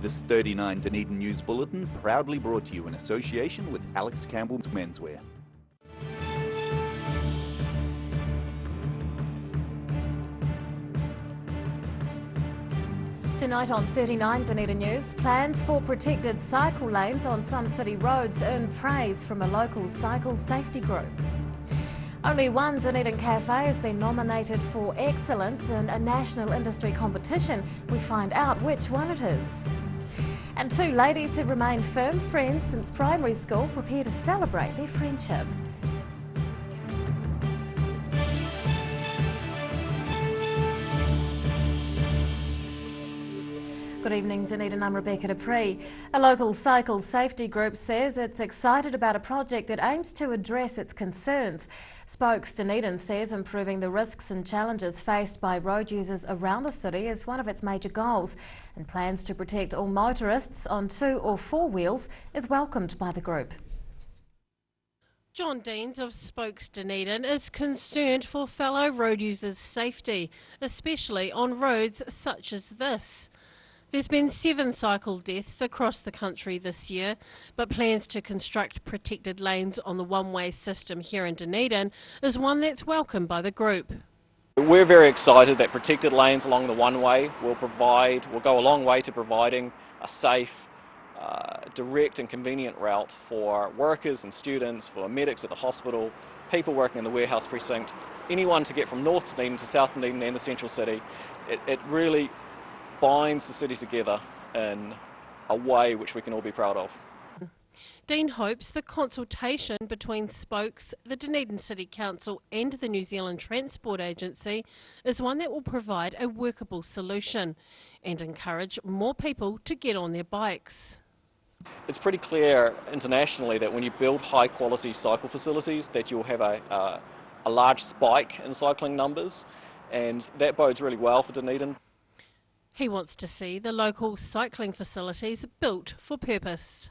This 39 Dunedin News Bulletin proudly brought to you in association with Alex Campbell's Menswear. Tonight on 39 Dunedin News, plans for protected cycle lanes on some city roads earn praise from a local cycle safety group. Only one Dunedin cafe has been nominated for excellence in a national industry competition. We find out which one it is. And two ladies who remain firm friends since primary school prepare to celebrate their friendship. Good evening, Dunedin. I'm Rebecca Dupree. A local cycle safety group says it's excited about a project that aims to address its concerns. Spokes Dunedin says improving the risks and challenges faced by road users around the city is one of its major goals, and plans to protect all motorists on 2 or 4 wheels is welcomed by the group. John Deans of Spokes Dunedin is concerned for fellow road users' safety, especially on roads such as this. There's been 7 cycle deaths across the country this year, but plans to construct protected lanes on the one-way system here in Dunedin is one that's welcomed by the group. We're very excited that protected lanes along the one-way will go a long way to providing a safe, direct and convenient route for workers and students, for medics at the hospital, people working in the warehouse precinct, anyone to get from North Dunedin to South Dunedin and the central city. It really binds the city together in a way which we can all be proud of. Dean hopes the consultation between Spokes, the Dunedin City Council and the New Zealand Transport Agency is one that will provide a workable solution and encourage more people to get on their bikes. It's pretty clear internationally that when you build high quality cycle facilities that you'll have a large spike in cycling numbers, and that bodes really well for Dunedin. He wants to see the local cycling facilities built for purpose.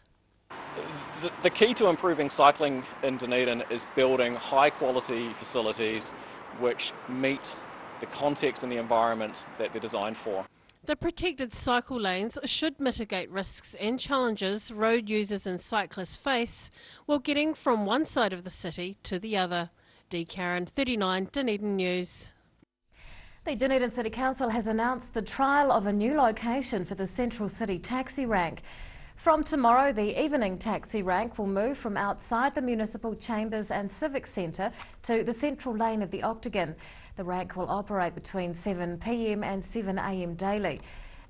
The key to improving cycling in Dunedin is building high quality facilities which meet the context and the environment that they're designed for. The protected cycle lanes should mitigate risks and challenges road users and cyclists face while getting from one side of the city to the other. D. Karen, 39 Dunedin News. The Dunedin City Council has announced the trial of a new location for the Central City taxi rank. From tomorrow, the evening taxi rank will move from outside the Municipal Chambers and Civic Centre to the central lane of the Octagon. The rank will operate between 7 p.m. and 7 a.m. daily.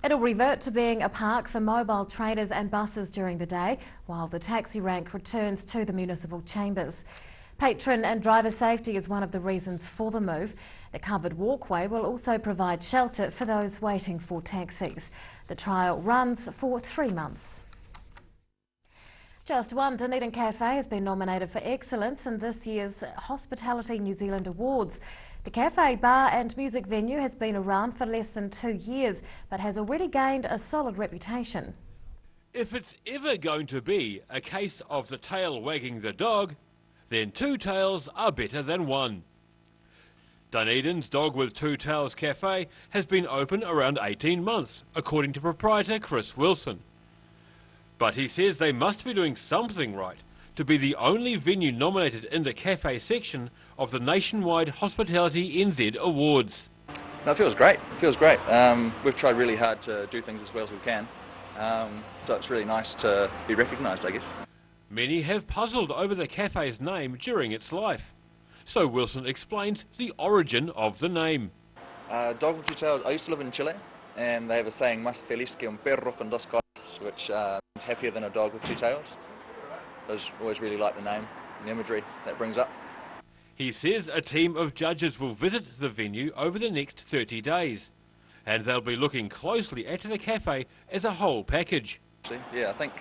It'll revert to being a park for mobile traders and buses during the day, while the taxi rank returns to the Municipal Chambers. Patron and driver safety is one of the reasons for the move. The covered walkway will also provide shelter for those waiting for taxis. The trial runs for 3 months. Just one Dunedin cafe has been nominated for excellence in this year's Hospitality New Zealand Awards. The cafe, bar and music venue has been around for less than 2 years, but has already gained a solid reputation. If it's ever going to be a case of the tail wagging the dog, then 2 tails are better than 1. Dunedin's Dog with 2 Tails Cafe has been open around 18 months, according to proprietor Chris Wilson. But he says they must be doing something right to be the only venue nominated in the cafe section of the nationwide Hospitality NZ Awards. No, it feels great. It feels great. We've tried really hard to do things as well as we can, so it's really nice to be recognised, I guess. Many have puzzled over the cafe's name during its life. So Wilson explains the origin of the name. Dog with 2 tails. I used to live in Chile, and they have a saying, "Más feliz que un perro con 2 colas," which means happier than a dog with 2 tails. I just always really like the name, the imagery that brings up. He says a team of judges will visit the venue over the next 30 days, and they'll be looking closely at the cafe as a whole package. Yeah, I think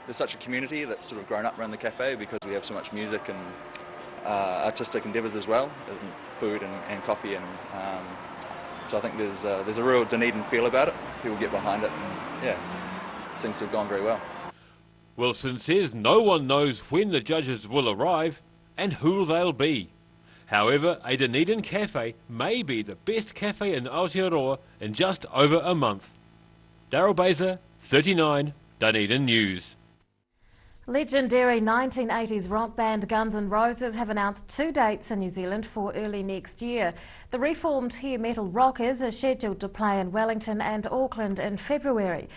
there's such a community that's sort of grown up around the cafe because we have so much music and artistic endeavours as well, as in food and coffee, and so I think there's a real Dunedin feel about it. People get behind it, and yeah, it seems to have gone very well. Wilson says no one knows when the judges will arrive and who they'll be. However, a Dunedin cafe may be the best cafe in Aotearoa in just over a month. Daryl Baser, 39 Dunedin News. Legendary 1980s rock band Guns N' Roses have announced 2 dates in New Zealand for early next year. The reformed hair metal rockers are scheduled to play in Wellington and Auckland in February.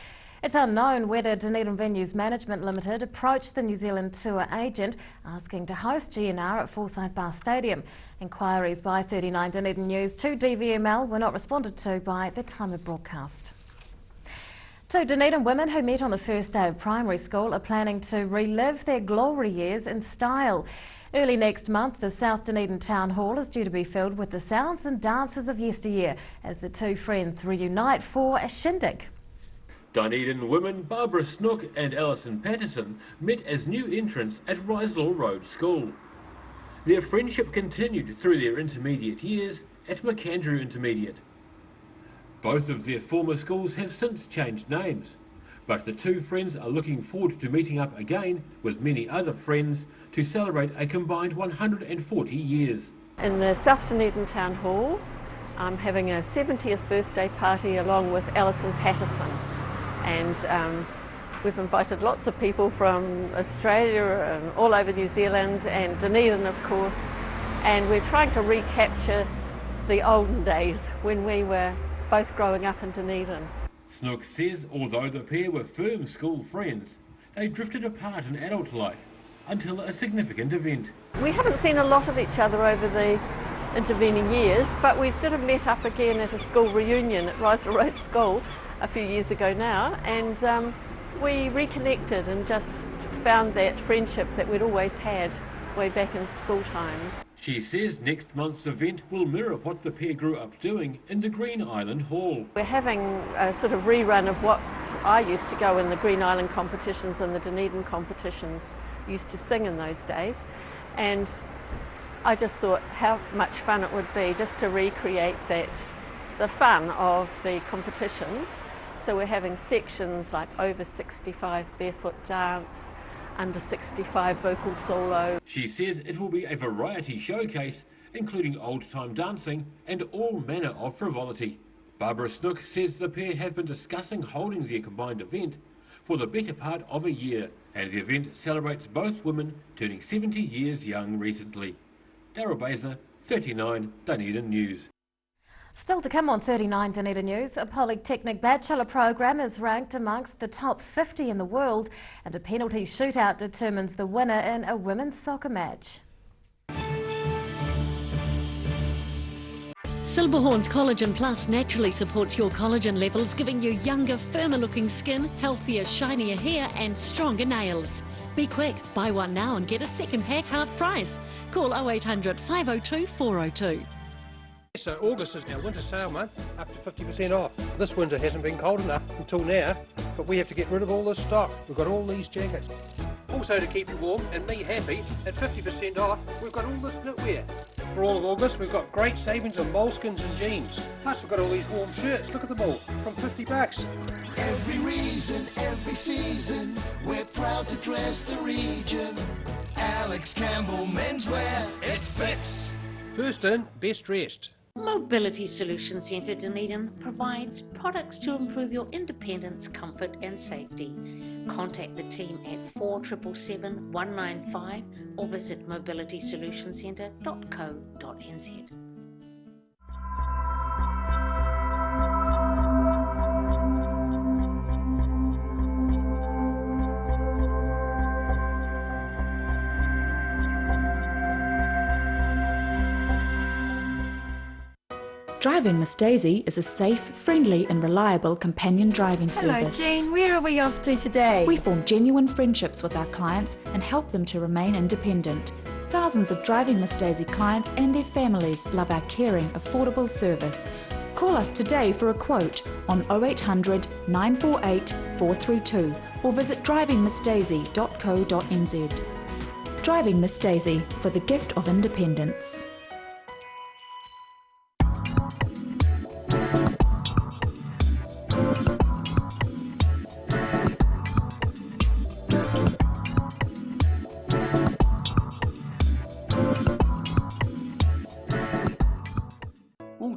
It's unknown whether Dunedin Venues Management Limited approached the New Zealand tour agent asking to host GNR at Forsyth Bar Stadium. Inquiries by 39 Dunedin News to DVML were not responded to by the time of broadcast. 2 Dunedin women who met on the first day of primary school are planning to relive their glory years in style. Early next month, the South Dunedin Town Hall is due to be filled with the sounds and dances of yesteryear as the 2 friends reunite for a shindig. Dunedin women Barbara Snook and Alison Patterson met as new entrants at Riselall Road School. Their friendship continued through their intermediate years at McAndrew Intermediate. Both of their former schools have since changed names, but the 2 friends are looking forward to meeting up again with many other friends to celebrate a combined 140 years. In the South Dunedin Town Hall, I'm having a 70th birthday party along with Alison Patterson. And we've invited lots of people from Australia and all over New Zealand and Dunedin, of course, and we're trying to recapture the olden days when we were both growing up in Dunedin. Snook says although the pair were firm school friends, they drifted apart in adult life until a significant event. We haven't seen a lot of each other over the intervening years, but we sort of met up again at a school reunion at Riselall Road School a few years ago now, and we reconnected and just found that friendship that we'd always had way back in school times. She says next month's event will mirror what the pair grew up doing in the Green Island Hall. We're having a sort of rerun of what I used to go in the Green Island competitions and the Dunedin competitions, used to sing in those days, and I just thought how much fun it would be just to recreate that, the fun of the competitions. So we're having sections like over 65 barefoot dance, under 65 vocal solo. She says it will be a variety showcase, including old-time dancing and all manner of frivolity. Barbara Snook says the pair have been discussing holding their combined event for the better part of a year, and the event celebrates both women turning 70 years young recently. Daryl Baser, 39 Dunedin News. Still to come on 39 Dunedin News, a Polytechnic Bachelor program is ranked amongst the top 50 in the world, and a penalty shootout determines the winner in a women's soccer match. Silberhorn's Collagen Plus naturally supports your collagen levels, giving you younger, firmer looking skin, healthier, shinier hair and stronger nails. Be quick, buy one now and get a second pack half price. Call 0800 502 402. So August is our winter sale month, up to 50% off. This winter hasn't been cold enough until now, but we have to get rid of all this stock. We've got all these jackets. Also to keep you warm and me happy, at 50% off, we've got all this knitwear. For all of August, we've got great savings on moleskins and jeans. Plus we've got all these warm shirts, look at them all, from $50. Every reason, every season, we're proud to dress the region. Alex Campbell Menswear, it fits. First in, best dressed. Mobility Solutions Centre Dunedin provides products to improve your independence, comfort and safety. Contact the team at 4777 195 or visit mobilitysolutioncentre.co.nz. Driving Miss Daisy is a safe, friendly and reliable companion driving service. Hello Jean, where are we off to today? We form genuine friendships with our clients and help them to remain independent. Thousands of Driving Miss Daisy clients and their families love our caring, affordable service. Call us today for a quote on 0800 948 432 or visit drivingmissdaisy.co.nz. Driving Miss Daisy, for the gift of independence.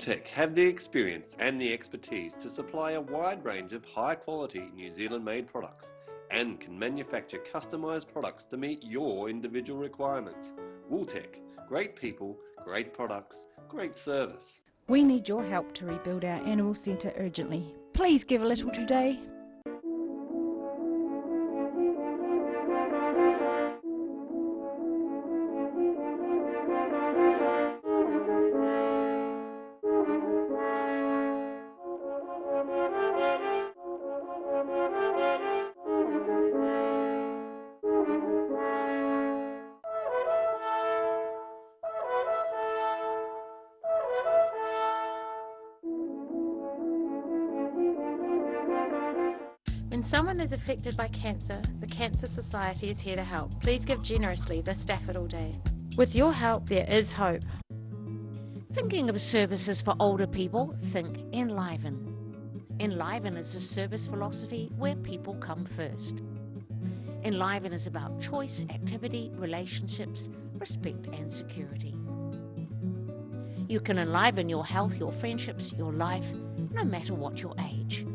Wooltech have the experience and the expertise to supply a wide range of high-quality New Zealand-made products and can manufacture customised products to meet your individual requirements. Wooltech, great people, great products, great service. We need your help to rebuild our animal centre urgently. Please give a little today. When someone is affected by cancer, the Cancer Society is here to help. Please give generously this Daffodil Day. With your help, there is hope. Thinking of services for older people? Think Enliven. Enliven is a service philosophy where people come first. Enliven is about choice, activity, relationships, respect and security. You can enliven your health, your friendships, your life, no matter what your age.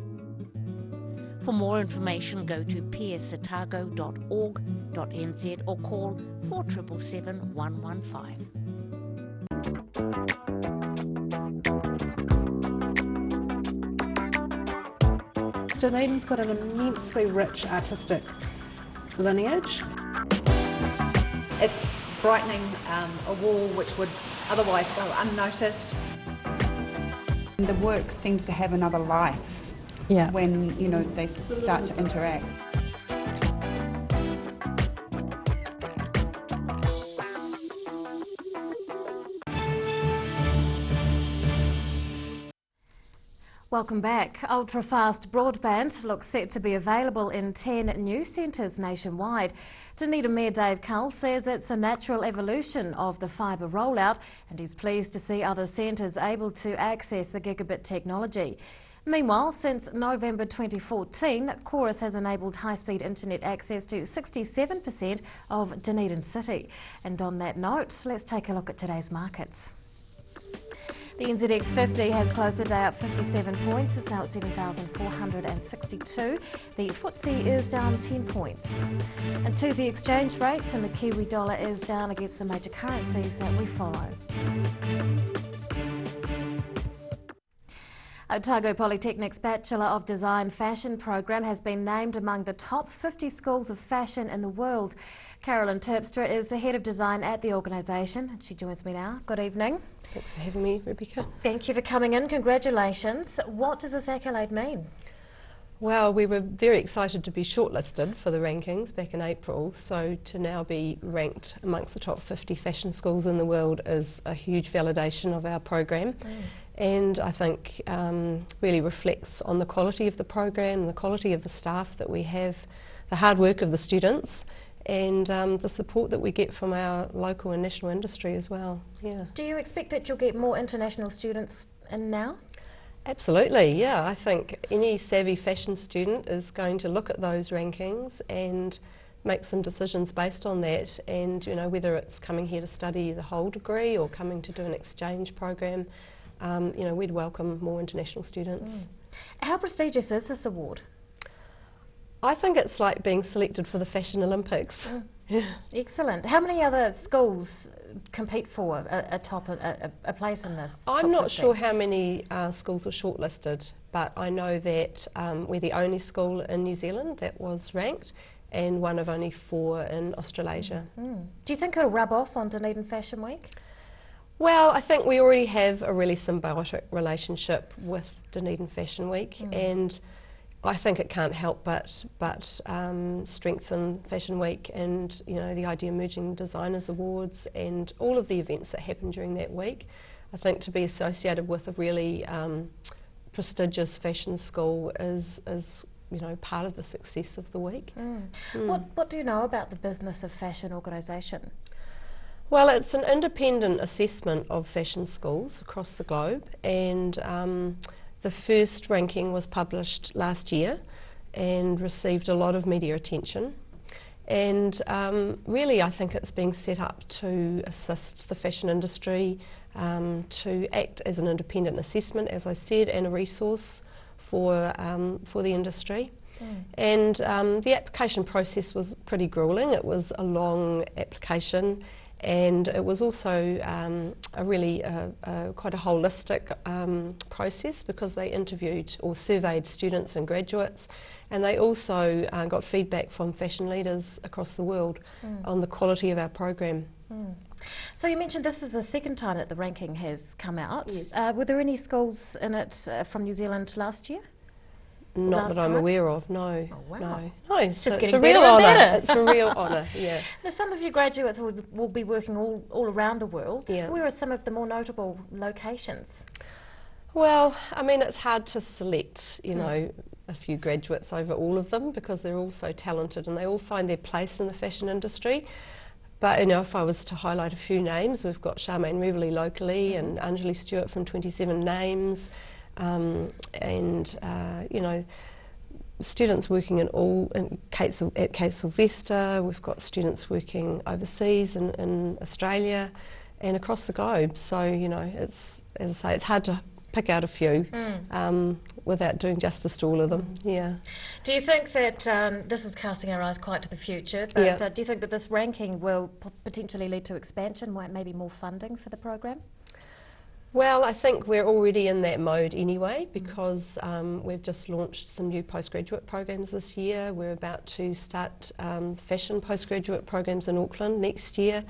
For more information, go to psotago.org.nz or call 4777 115. Dunedin's got an immensely rich artistic lineage. It's brightening a wall which would otherwise go unnoticed. The work seems to have another life when they start to interact. Welcome back. Ultra-fast broadband looks set to be available in 10 new centres nationwide. Dunedin Mayor Dave Cull says it's a natural evolution of the fibre rollout and he's pleased to see other centres able to access the gigabit technology. Meanwhile, since November 2014, Chorus has enabled high-speed internet access to 67% of Dunedin City. And on that note, let's take a look at today's markets. The NZX 50 has closed the day up 57 points. It's now at 7,462. The FTSE is down 10 points. And to the exchange rates, and the Kiwi dollar is down against the major currencies that we follow. Otago Polytechnic's Bachelor of Design Fashion program has been named among the top 50 schools of fashion in the world. Carolyn Terpstra is the head of design at the organisation. She joins me now. Good evening. Thanks for having me, Rebecca. Thank you for coming in. Congratulations. What does this accolade mean? Well, we were very excited to be shortlisted for the rankings back in April, so to now be ranked amongst the top 50 fashion schools in the world is a huge validation of our program. And I think really reflects on the quality of the program, the quality of the staff that we have, the hard work of the students, and the support that we get from our local and national industry as well. Yeah. Do you expect that you'll get more international students in now? Absolutely, yeah. I think any savvy fashion student is going to look at those rankings and make some decisions based on that, and whether it's coming here to study the whole degree or coming to do an exchange program, we'd welcome more international students. How prestigious is this award? I think it's like being selected for the Fashion Olympics. Excellent. How many other schools compete for a place in this? I'm not sure how many schools were shortlisted, but I know that we're the only school in New Zealand that was ranked and one of only 4 in Australasia. Do you think it'll rub off on Dunedin Fashion Week? Well, I think we already have a really symbiotic relationship with Dunedin Fashion Week, and I think it can't help but strengthen Fashion Week and the Idea Emerging Designers Awards and all of the events that happen during that week. I think to be associated with a really prestigious fashion school is part of the success of the week. What do you know about the Business of Fashion organisation? Well, it's an independent assessment of fashion schools across the globe, and the first ranking was published last year and received a lot of media attention. And really I think it's being set up to assist the fashion industry to act as an independent assessment, as I said, and a resource for the industry. And the application process was pretty gruelling. It was a long application, and it was also quite a holistic process, because they interviewed or surveyed students and graduates, and they also got feedback from fashion leaders across the world on the quality of our program. So you mentioned this is the second time that the ranking has come out. Yes. Were there any schools in it from New Zealand last year? Not that I'm aware of, no. Oh, wow. No, It's just a getting real better and honour. better. It's a real honour, yeah. Now, some of your graduates will be working all around the world. Yeah. Where are some of the more notable locations? Well, I mean, it's hard to select, you know, a few graduates over all of them, because they're all so talented and they all find their place in the fashion industry. But, you know, if I was to highlight a few names, we've got Charmaine Reveley locally and Anjali Stewart from 27 Names, you know, students working at Kate Sylvester. We've got students working overseas in Australia and across the globe. So, you know, it's, as I say, it's hard to pick out a few without doing justice to all of them. Yeah. Do you think that this is casting our eyes quite to the future, but do you think that this ranking will potentially lead to expansion, maybe more funding for the program? Well, I think we're already in that mode anyway, because we've just launched some new postgraduate programs this year. We're about to start fashion postgraduate programs in Auckland next year.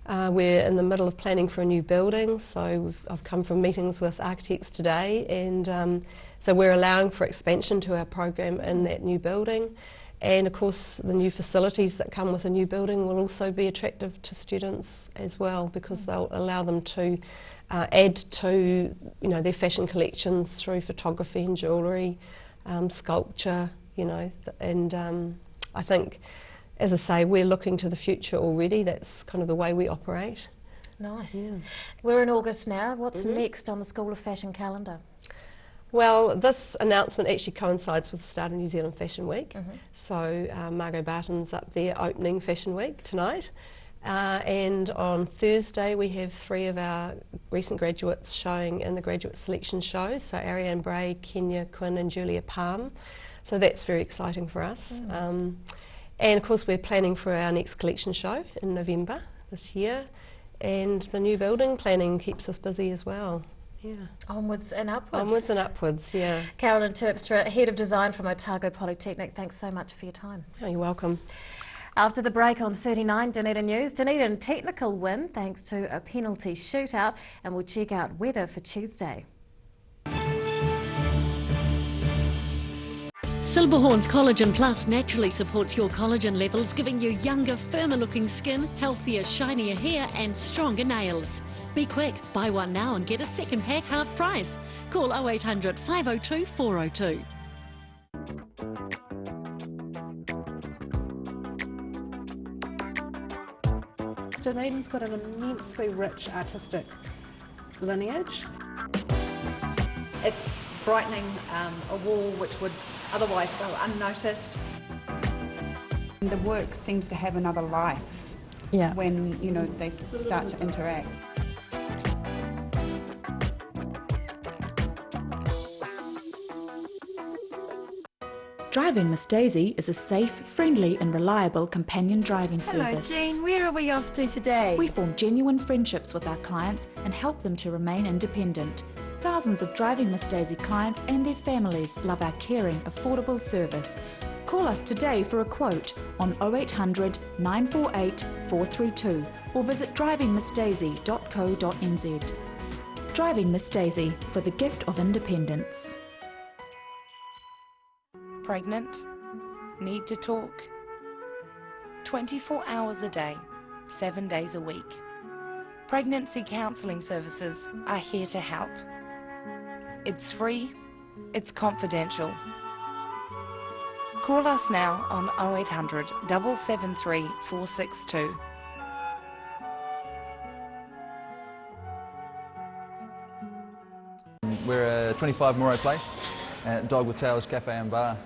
We're in the middle of planning for a new building, so I've come from meetings with architects today, and so we're allowing for expansion to our program in that new building. And of course the new facilities that come with a new building will also be attractive to students as well, because they'll allow them to add to, you know, their fashion collections through photography and jewellery, sculpture, you know, and I think, as I say, we're looking to the future already. That's kind of the way we operate. Nice. Yeah. We're in August now. What's next on the School of Fashion calendar? Well, this announcement actually coincides with the start of New Zealand Fashion Week. So Margot Barton's up there opening Fashion Week tonight. And on Thursday we have 3 of our recent graduates showing in the graduate selection show. So Ariane Bray, Kenya Quinn and Julia Palm. So that's very exciting for us. And of course we're planning for our next collection show in November this year. And the new building planning keeps us busy as well. Yeah. Onwards and upwards. Onwards and upwards, yeah. Carolyn Terpstra, Head of Design from Otago Polytechnic, thanks so much for your time. Oh, you're welcome. After the break on 39 Dunedin News, Dunedin technical win thanks to a penalty shootout, and we'll check out weather for Tuesday. Silberhorn's Collagen Plus naturally supports your collagen levels, giving you younger, firmer looking skin, healthier, shinier hair and stronger nails. Be quick, buy one now and get a second pack half price. Call 0800 502 402. Dunedin's got an immensely rich artistic lineage. It's brightening a wall which would otherwise go unnoticed. The work seems to have another life when, you know, they start to interact. Driving Miss Daisy is a safe, friendly and reliable companion driving service. Hello Jean, where are we off to today? We form genuine friendships with our clients and help them to remain independent. Thousands of Driving Miss Daisy clients and their families love our caring, affordable service. Call us today for a quote on 0800 948 432 or visit drivingmissdaisy.co.nz. Driving Miss Daisy, for the gift of independence. Pregnant? Need to talk? 24 hours a day, 7 days a week. Pregnancy counselling services are here to help. It's free, it's confidential. Call us now on 0800 773 462. We're at 25 Moreau Place at Dog with Tails Cafe and Bar.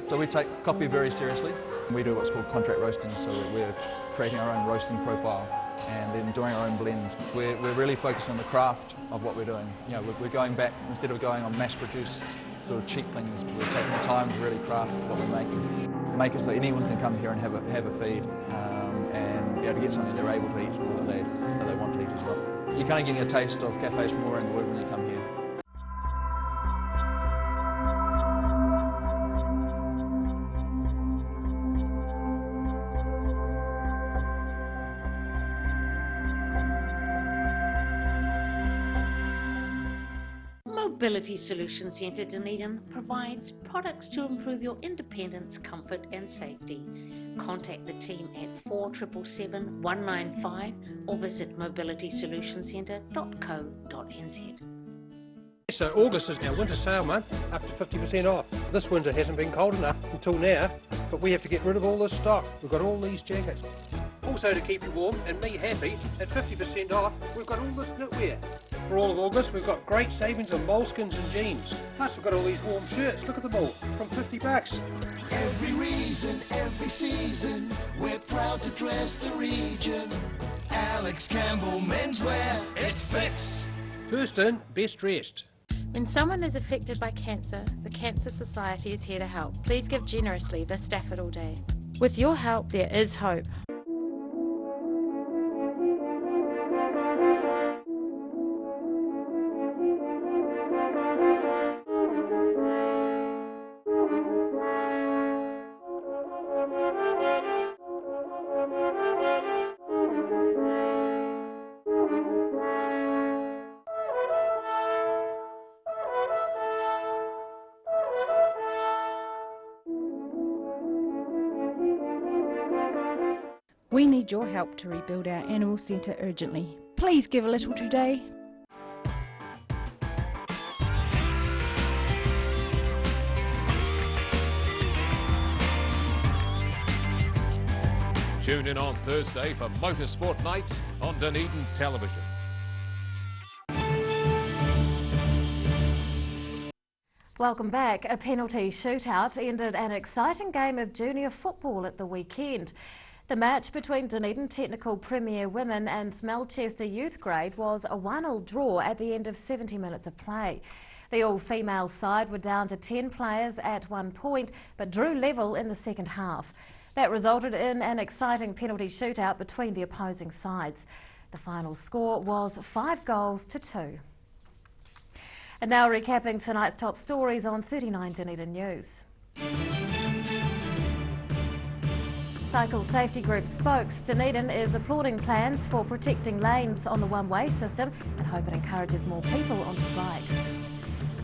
So we take coffee very seriously. We do what's called contract roasting, so we're creating our own roasting profile and then doing our own blends. We're really focused on the craft of what we're doing. You know, we're going back, instead of going on mass-produced sort of cheap things, we're taking the time to really craft what we're making. Make it so anyone can come here and have a feed and be able to get something they're able to eat or that they want to eat as well. You're kind of getting a taste of cafes from all around the world when you come here. Mobility Solutions Centre Dunedin provides products to improve your independence, comfort and safety. Contact the team at 4777 195 or visit mobilitysolutioncentre.co.nz. So August is our winter sale month, up to 50% off. This winter hasn't been cold enough until now, but we have to get rid of all this stock. We've got all these jackets. Also to keep you warm and me happy, at 50% off, we've got all this knitwear. For all of August, we've got great savings on moleskins and jeans. Plus we've got all these warm shirts, look at them all, from $50. Every reason, every season, we're proud to dress the region. Alex Campbell Menswear, it fits. First in, best dressed. When someone is affected by cancer, the Cancer Society is here to help. Please give generously this Daffodil Day. With your help, there is hope. We need your help to rebuild our animal centre urgently. Please give a little today. Tune in on Thursday for Motorsport Night on Dunedin Television. Welcome back. A penalty shootout ended an exciting game of junior football at the weekend. The match between Dunedin Technical Premier Women and Melchester Youth Grade was a 1-1 draw at the end of 70 minutes of play. The all-female side were down to 10 players at one point, but drew level in the second half. That resulted in an exciting penalty shootout between the opposing sides. The final score was 5-2. And now recapping tonight's top stories on 39 Dunedin News. Cycle Safety Group spokes Dunedin is applauding plans for protecting lanes on the one-way system and hope it encourages more people onto bikes.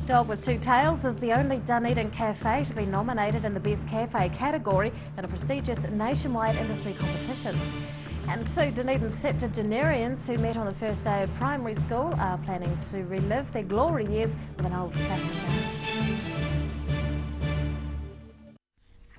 Dog with Two Tails is the only Dunedin cafe to be nominated in the Best Cafe category in a prestigious nationwide industry competition. And two Dunedin septuagenarians who met on the first day of primary school are planning to relive their glory years with an old-fashioned dance.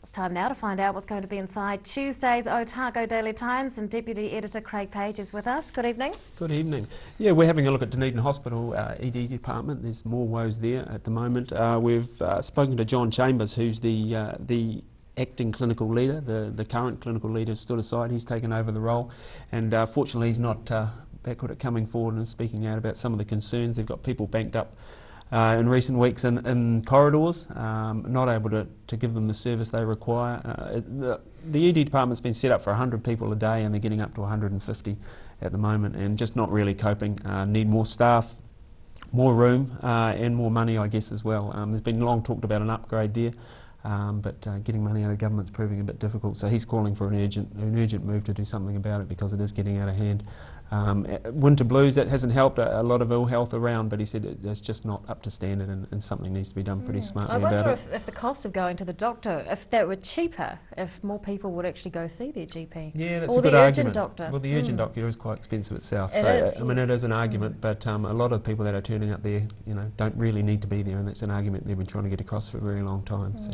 It's time now to find out what's going to be inside Tuesday's Otago Daily Times, and Deputy Editor Craig Page is with us. Good evening. Good evening. Yeah, we're having a look at Dunedin Hospital ED department. There's more woes there at the moment. We've spoken to John Chambers, who's the acting clinical leader. The current clinical leader stood aside. He's taken over the role, and fortunately he's not backward at coming forward and speaking out about some of the concerns. They've got people banked up in recent weeks in corridors, not able to give them the service they require. The ED department's been set up for 100 people a day and they're getting up to 150 at the moment and just not really coping. Need more staff, more room and more money, I guess, as well. There's been long talked about an upgrade there, but getting money out of government's proving a bit difficult, so he's calling for an urgent move to do something about it because it is getting out of hand. Winter blues, that hasn't helped, a lot of ill health around, but he said it's just not up to standard and something needs to be done pretty smartly about it. I wonder if the cost of going to the doctor, if that were cheaper, if more people would actually go see their GP. Yeah, that's or a good the argument. urgent doctor. Well, the urgent doctor is quite expensive itself, It so is, I mean yes. it is an argument, but a lot of people that are turning up there, don't really need to be there, and that's an argument they've been trying to get across for a very long time. So.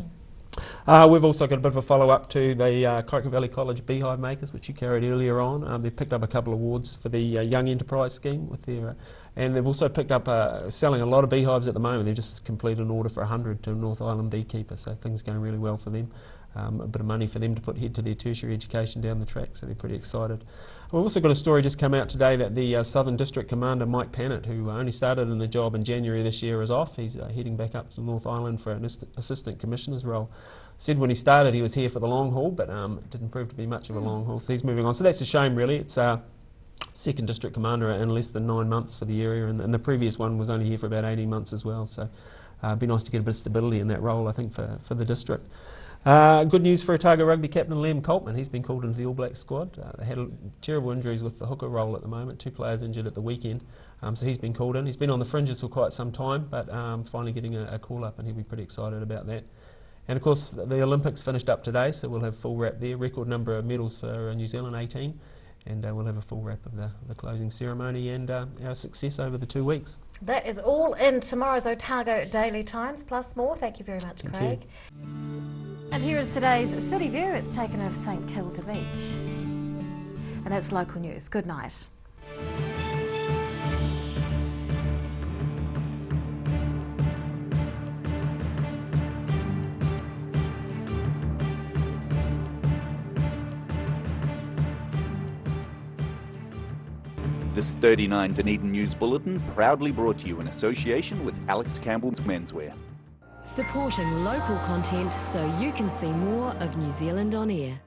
We've also got a bit of a follow-up to the Kaikoura Valley College beehive makers, which you carried earlier on. They've picked up a couple of awards for the Young Enterprise scheme with their And they've also picked up selling a lot of beehives at the moment. They've just completed an order for 100 to a North Island beekeeper, so things are going really well for them. A bit of money for them to put head to their tertiary education down the track, so they're pretty excited. We've also got a story just come out today that the Southern District Commander Mike Pannett, who only started in the job in January this year, is off. He's heading back up to North Island for an Assistant Commissioner's role. Said when he started he was here for the long haul, but it didn't prove to be much of a long haul, so he's moving on. So that's a shame, really. It's Second District Commander in less than 9 months for the area, and the previous one was only here for about 18 months as well, so it'd be nice to get a bit of stability in that role, I think, for the district. Good news for Otago Rugby captain Liam Coltman. He's been called into the All Blacks squad. They had terrible injuries with the hooker role at the moment, 2 players injured at the weekend, so he's been called in. He's been on the fringes for quite some time, but finally getting a call up, and he'll be pretty excited about that. And of course the Olympics finished up today, so we'll have full wrap there. Record number of medals for New Zealand, 18. And we'll have a full wrap of the closing ceremony and our success over the 2 weeks. That is all in tomorrow's Otago Daily Times, plus more. Thank you very much, Craig. And here is today's City View. It's taken over St Kilda Beach. And that's local news. Good night. This 39 Dunedin News Bulletin proudly brought to you in association with Alex Campbell's Menswear. Supporting local content so you can see more of New Zealand on air.